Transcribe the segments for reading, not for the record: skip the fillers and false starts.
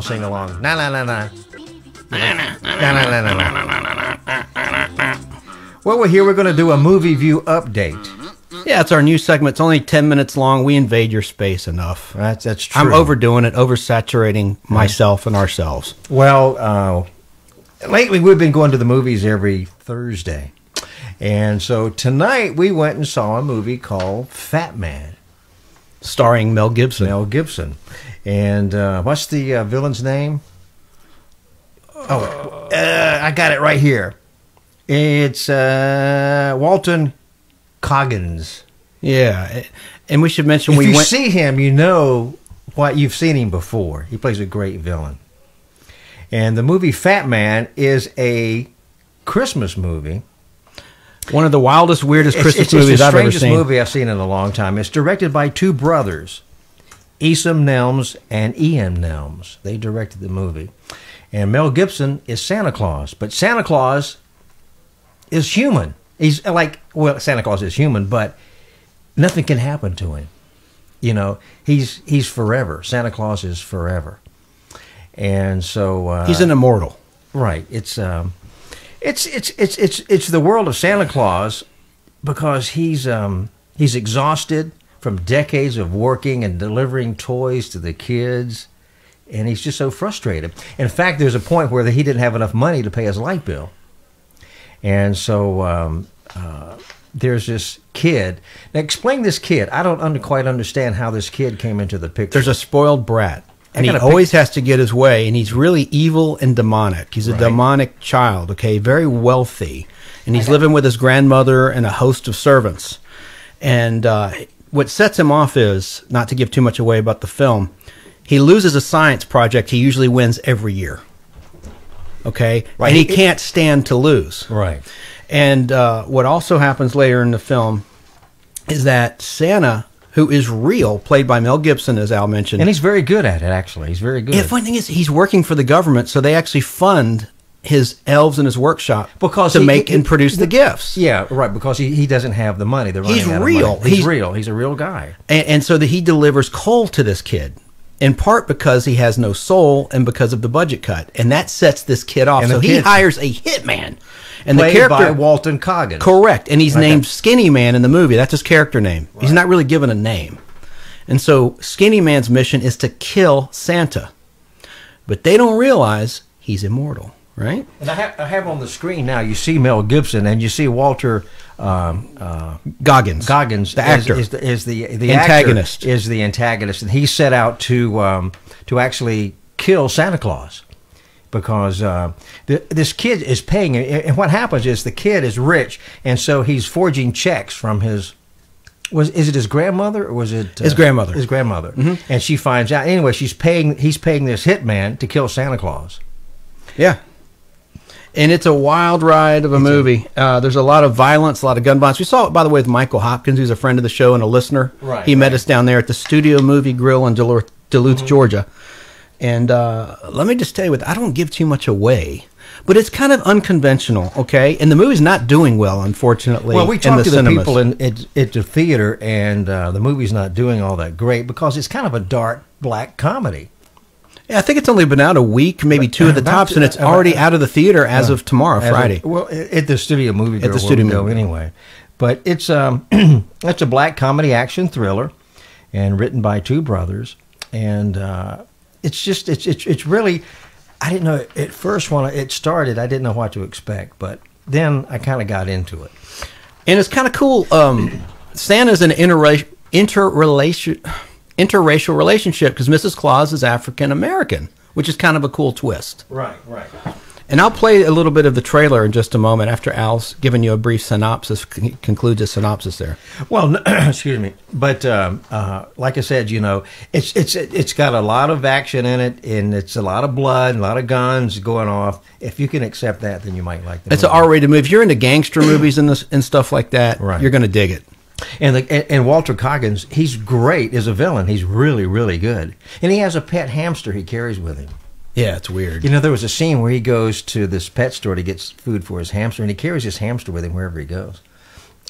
Sing along. Na na na na. Na na na na na. Well, we're here. We're going to do a movie view update. Yeah, it's our new segment. It's only 10 minutes long. We invade your space enough. That's true. I'm overdoing it, oversaturating myself and ourselves. Well, lately we've been going to the movies every Thursday. And so tonight we went and saw a movie called Fatman. Starring Mel Gibson. Mel Gibson. And what's the villain's name? Oh, I got it right here. It's Walton Goggins. Yeah, and we should mention if you see him, you know what you've seen him before. He plays a great villain. And the movie Fatman is a Christmas movie. One of the wildest, weirdest Christmas movies I've ever seen. It's the strangest movie I've seen in a long time. It's directed by two brothers, Esam Nelms and Ian Nelms. They directed the movie. And Mel Gibson is Santa Claus. But Santa Claus is human. He's like, well, Santa Claus is human, but nothing can happen to him. You know, he's forever. Santa Claus is forever. And so he's an immortal. Right. It's the world of Santa Claus because he's exhausted from decades of working and delivering toys to the kids, and he's just so frustrated. In fact, there's a point where he didn't have enough money to pay his light bill. And so there's this kid. Now, explain this kid. I don't quite understand how this kid came into the picture. There's a spoiled brat, and he always has to get his way, and he's really evil and demonic. He's a demonic child, okay, very wealthy, and he's living with his grandmother and a host of servants. And what sets him off is, not to give too much away about the film, he loses a science project he usually wins every year. Okay? Right. And he can't stand to lose. Right. And what also happens later in the film is that Santa, who is real, played by Mel Gibson, as Al mentioned. And he's very good at it, actually. He's very good. Yeah, the funny thing is, he's working for the government, so they actually fund his elves in his workshop to make and produce the gifts. Yeah, right, because he doesn't have the money. They're running out of money. He's real. He's a real guy. And so that he delivers coal to this kid, in part because he has no soul and because of the budget cut. And that sets this kid off. So he hires a hitman. And the character by Walton Goggins. Correct. And he's named Skinny Man in the movie. That's his character name. Right. He's not really given a name. And so Skinny Man's mission is to kill Santa. But they don't realize he's immortal. Right, and I have on the screen now. You see Mel Gibson, and you see Walter Goggins. Goggins, the actor, is the antagonist. Actor is the antagonist, and he set out to actually kill Santa Claus because this kid is paying. And what happens is the kid is rich, and so he's forging checks from his. Is it his grandmother or was it his grandmother? His grandmother, and she finds out anyway. He's paying this hitman to kill Santa Claus. Yeah. And it's a wild ride of a movie. There's a lot of violence, a lot of gun violence. We saw it, by the way, with Michael Hopkins, who's a friend of the show and a listener. Right. He met us down there at the Studio Movie Grill in Duluth, Georgia. And let me just tell you, I don't give too much away, but it's kind of unconventional, okay? And the movie's not doing well, unfortunately. Well, we talked to the cinemas. people at the theater, and the movie's not doing all that great because it's kind of a dark, black comedy. Yeah, I think it's only been out a week, maybe two at the tops, and it's already out of the theater as of tomorrow, Friday. Well, at the Studio Movie Grill, where we go anyway. But it's it's a black comedy action thriller, and written by two brothers, and it's really, I didn't know at first when it started, I didn't know what to expect, but then I kind of got into it, and it's kind of cool. Santa's an interracial relationship because Mrs. Claus is African American, which is kind of a cool twist. Right, right. And I'll play a little bit of the trailer in just a moment after Al's given you a brief synopsis, concludes a synopsis there. Well, excuse me, but like I said, you know, it's got a lot of action in it, and it's a lot of blood, and a lot of guns going off. If you can accept that, then you might like it. It's an R-rated movie. If you're into gangster movies and stuff like that, you're going to dig it. And Walter Goggins, he's great as a villain. He's really, really good. And he has a pet hamster he carries with him. Yeah, it's weird. You know, there was a scene where he goes to this pet store to get food for his hamster, and he carries his hamster with him wherever he goes.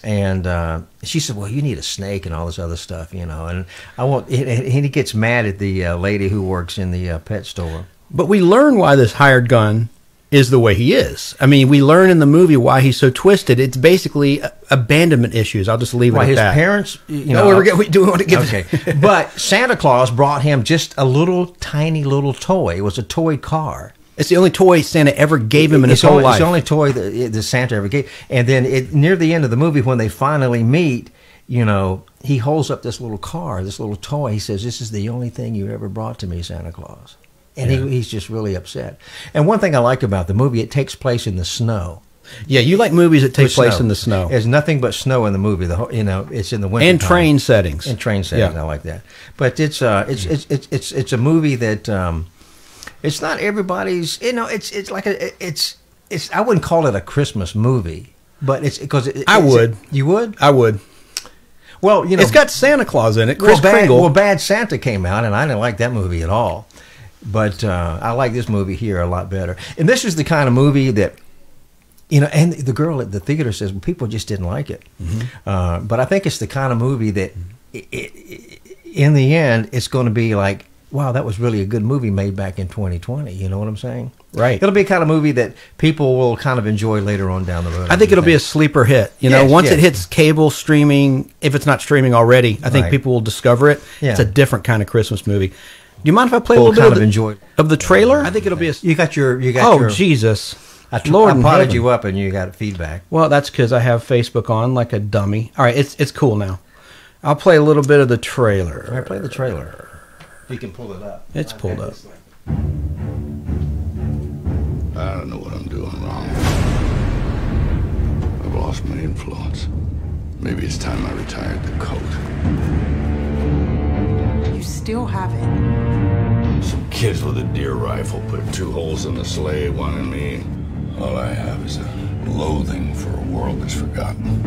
And she said, well, you need a snake and all this other stuff, you know. And I want, and he gets mad at the lady who works in the pet store. But we learn why this hired gun is the way he is. I mean, we learn in the movie why he's so twisted. It's basically abandonment issues. I'll just leave it at that. His parents, we do want to give. Okay, but Santa Claus brought him just a little tiny little toy. It was a toy car. It's the only toy Santa ever gave him in his whole life. It's the only toy that Santa ever gave. And then near the end of the movie, when they finally meet, he holds up this little car, this little toy. He says, "This is the only thing you ever brought to me, Santa Claus." And he's just really upset. And one thing I like about the movie, it takes place in the snow. Yeah, you like movies that take place in the snow. There's nothing but snow in the movie. It's in the winter and train settings. And train settings, I like that. But it's a movie that it's not everybody's. It's like it's. I wouldn't call it a Christmas movie, but it's because I would. You would? I would. Well, it's got Santa Claus in it. Kris Kringle. Well, Bad Santa came out, and I didn't like that movie at all. But I like this movie here a lot better. And this is the kind of movie that, and the girl at the theater says, well, people just didn't like it. Mm-hmm. But I think it's the kind of movie that, in the end, it's going to be like, wow, that was really a good movie made back in 2020. You know what I'm saying? Right. It'll be a kind of movie that people will kind of enjoy later on down the road. I think it'll be a sleeper hit. Once it hits cable streaming, if it's not streaming already, I think people will discover it. Yeah. It's a different kind of Christmas movie. Do you mind if I play a little bit of the trailer? I think it'll be You got your... Jesus. Lord, I potted you up and you got feedback. Well, that's because I have Facebook on like a dummy. All right, it's cool now. I'll play a little bit of the trailer. All right, play the trailer. You can pull it up. It's pulled up. I don't know what I'm doing wrong. I've lost my influence. Maybe it's time I retired the coat. You still have it. Some kids with a deer rifle put 2 holes in the sleigh, one in me. All I have is a loathing for a world that's forgotten.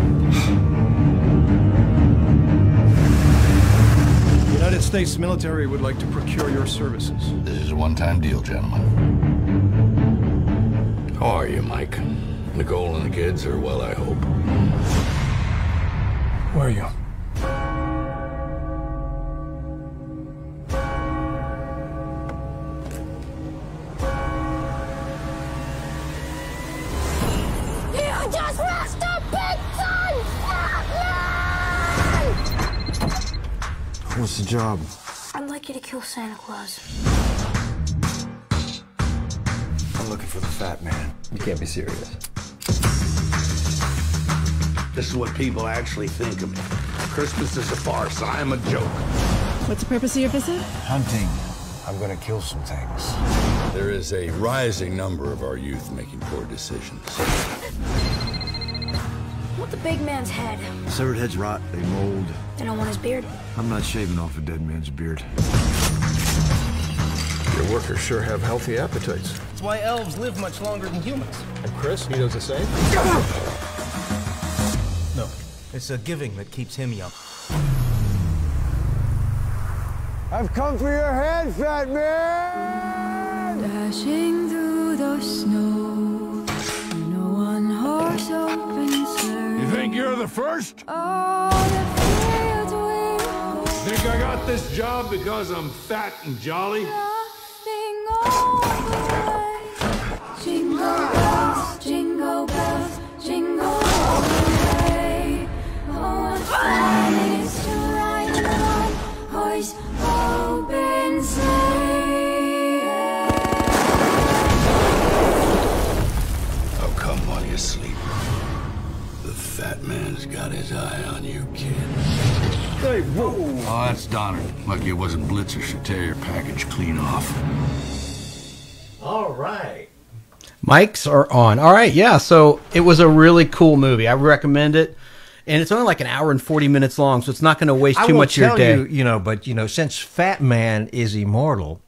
The United States military would like to procure your services. This is a one-time deal, gentlemen. How are you, Mike? Nicole and the kids are well, I hope. Where are you? You just lost a big son! What's the job? I'd like you to kill Santa Claus. I'm looking for the Fat Man. You can't be serious. This is what people actually think of me. Christmas is a farce. I am a joke. What's the purpose of your visit? Hunting. I'm gonna kill some things. There is a rising number of our youth making poor decisions. What the big man's head? Severed heads rot, they mold. They don't want his beard. I'm not shaving off a dead man's beard. Your workers sure have healthy appetites. That's why elves live much longer than humans. And Chris, he does the same? No, it's a giving that keeps him young. I've come for your head, Fat Man! Dashing through the snow in a one-horse open sleigh. You think you're the first? Oh, the fields we go. Think I got this job because I'm fat and jolly? Nothing all the way. Jingle bells, jingle all the way. Oh, what fun it is to ride in a one-horse open sleigh. How come while you sleep? The Fat Man's got his eye on you, kid. Hey, whoa! Oh, that's Donner. Lucky it wasn't Blitzer. Should tear your package clean off. All right. Mics are on. All right, yeah. So it was a really cool movie. I recommend it. And it's only like an hour and 40 minutes long, so it's not going to waste too much of your day. But since Fat Man is immortal,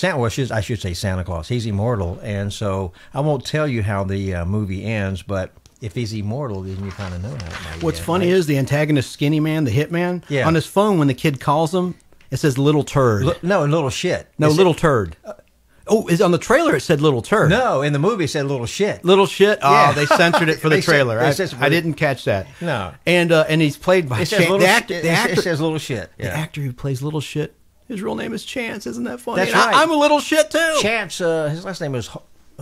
I should say Santa Claus, he's immortal, and so I won't tell you how the movie ends, but if he's immortal, then you kind of know how it might What's end, funny right? is the antagonist, Skinny Man, the hitman, on his phone, when the kid calls him, it says little turd. No, little shit. No, little turd. On the trailer it said little turd. No, in the movie it said little shit. Little shit? Yeah. Oh, they censored it for the trailer. I didn't catch that. No. And he's played by It says little shit. the actor. It says little shit. The actor who plays little shit His real name is Chance. Isn't that funny? That's right. I'm a little shit too. Chance. His last name is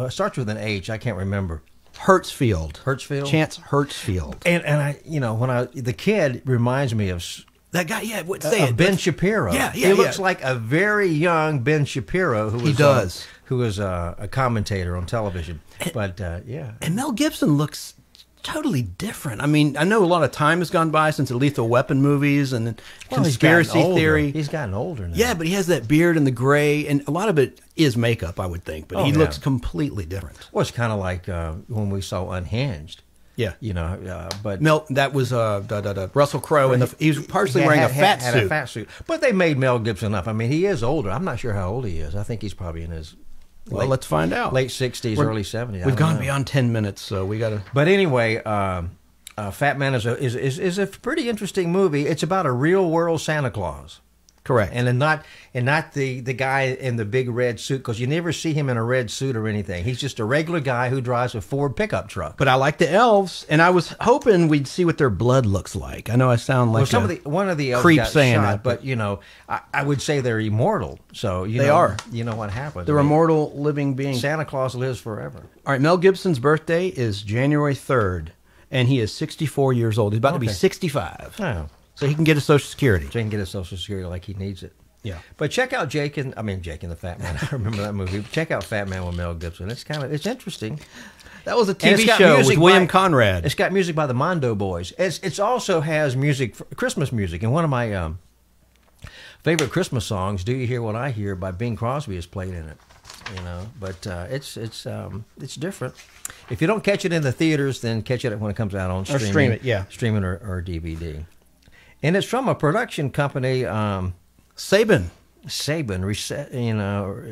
starts with an H. I can't remember. Hertzfield. Hertzfield. Chance Hertzfield. And I, when the kid reminds me of that guy. Yeah, say it. Ben Shapiro. Yeah. He looks like a very young Ben Shapiro. Who was a commentator on television. But yeah. And Mel Gibson looks totally different. I mean, I know a lot of time has gone by since the Lethal Weapon movies and conspiracy theory. He's gotten older now. Yeah, but he has that beard and the gray, and a lot of it is makeup, I would think. But he looks completely different. Well, it's kind of like when we saw Unhinged. Yeah, but Mel, that was Russell Crowe, and he was partially wearing a fat suit. But they made Mel Gibson up. I mean, he is older. I'm not sure how old he is. I think he's probably in his. Let's find out. Late 60s, early 70s. We've gone beyond 10 minutes, so we got to. But anyway, Fatman is a pretty interesting movie. It's about a real world Santa Claus. Correct. And not the guy in the big red suit, because you never see him in a red suit or anything. He's just a regular guy who drives a Ford pickup truck. But I like the elves, and I was hoping we'd see what their blood looks like. I know I sound like one of the elves creep got saying shot, that, but I would say they're immortal. So they are. You know what happens. They're immortal living beings. Santa Claus lives forever. All right, Mel Gibson's birthday is January 3rd, and he is 64 years old. He's about to be 65. Oh. So he can get his Social Security. So he can get his Social Security like he needs it. Yeah. But check out Jake and the Fat Man. I remember that movie. Check out Fat Man with Mel Gibson. It's interesting. That was a TV show with William Conrad. It's got music by the Mondo Boys. It also has music, Christmas music. And one of my favorite Christmas songs, "Do You Hear What I Hear" by Bing Crosby, is played in it. But it's different. If you don't catch it in the theaters, then catch it when it comes out on streaming. Or stream it, yeah. Streaming or DVD. And it's from a production company. Saban. I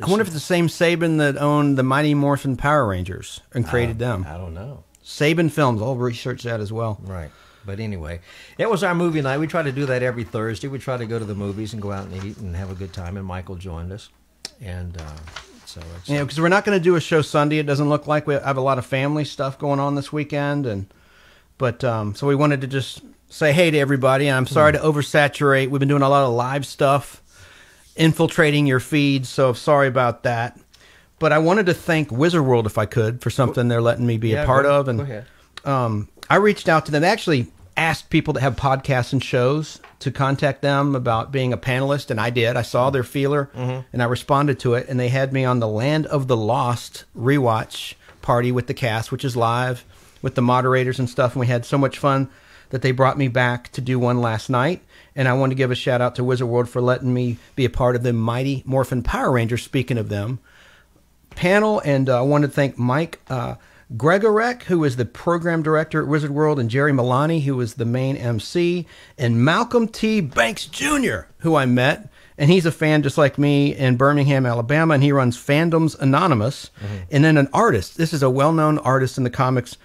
wonder if it's the same Saban that owned the Mighty Morphin Power Rangers and created them. I don't know. Saban Films. I'll research that as well. Right. But anyway, it was our movie night. We try to do that every Thursday. We try to go to the movies and go out and eat and have a good time. And Michael joined us. And so it's... because we're not going to do a show Sunday. It doesn't look like we have a lot of family stuff going on this weekend. But so we wanted to just say hey to everybody. And I'm sorry to oversaturate. We've been doing a lot of live stuff, infiltrating your feeds. So sorry about that. But I wanted to thank Wizard World, if I could, for something they're letting me be a part of. And go ahead. I reached out to them. They actually asked people that have podcasts and shows to contact them about being a panelist, and I did. I saw their feeler, and I responded to it, and they had me on the Land of the Lost rewatch party with the cast, which is live with the moderators and stuff, and we had so much fun that they brought me back to do one last night. And I wanted to give a shout out to Wizard World for letting me be a part of the Mighty Morphin Power Rangers, speaking of them, panel. And I wanted to thank Mike Gregorek, who is the program director at Wizard World, and Jerry Milani, who is the main MC, and Malcolm T. Banks Jr., who I met. And he's a fan just like me in Birmingham, Alabama, and he runs Fandoms Anonymous. And then an artist. This is a well-known artist in the comics.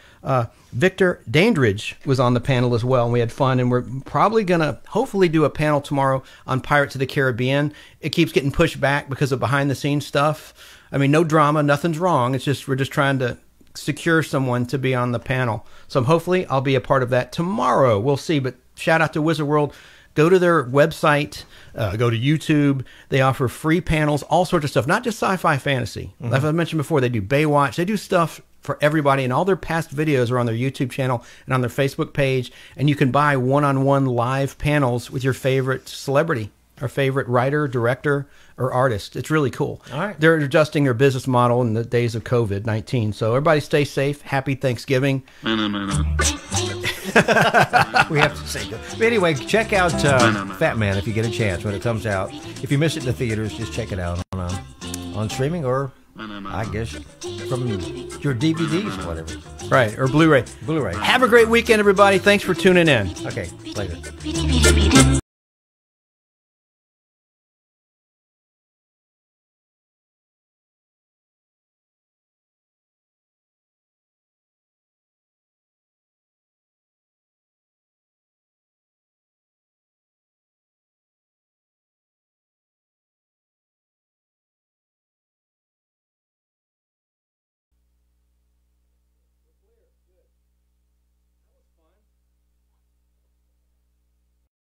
Victor Dandridge was on the panel as well, and we had fun. And we're probably going to hopefully do a panel tomorrow on Pirates of the Caribbean. It keeps getting pushed back because of behind-the-scenes stuff. I mean, no drama, nothing's wrong. It's just we're just trying to secure someone to be on the panel. So hopefully I'll be a part of that tomorrow. We'll see. But shout out to Wizard World. Go to their website, go to YouTube. They offer free panels, all sorts of stuff, not just sci-fi fantasy. Like I mentioned before, they do Baywatch. They do stuff for everybody, and all their past videos are on their YouTube channel and on their Facebook page. And you can buy one-on-one live panels with your favorite celebrity or favorite writer, director, or artist. It's really cool. All right. They're adjusting their business model in the days of COVID-19. So everybody stay safe. Happy Thanksgiving. We have to say good. But anyway, check out Fat Man if you get a chance when it comes out. If you miss it in the theaters, just check it out on streaming or, I guess, from your DVDs or whatever. Right, or Blu-ray. Blu-ray. Have a great weekend, everybody. Thanks for tuning in. Okay, later.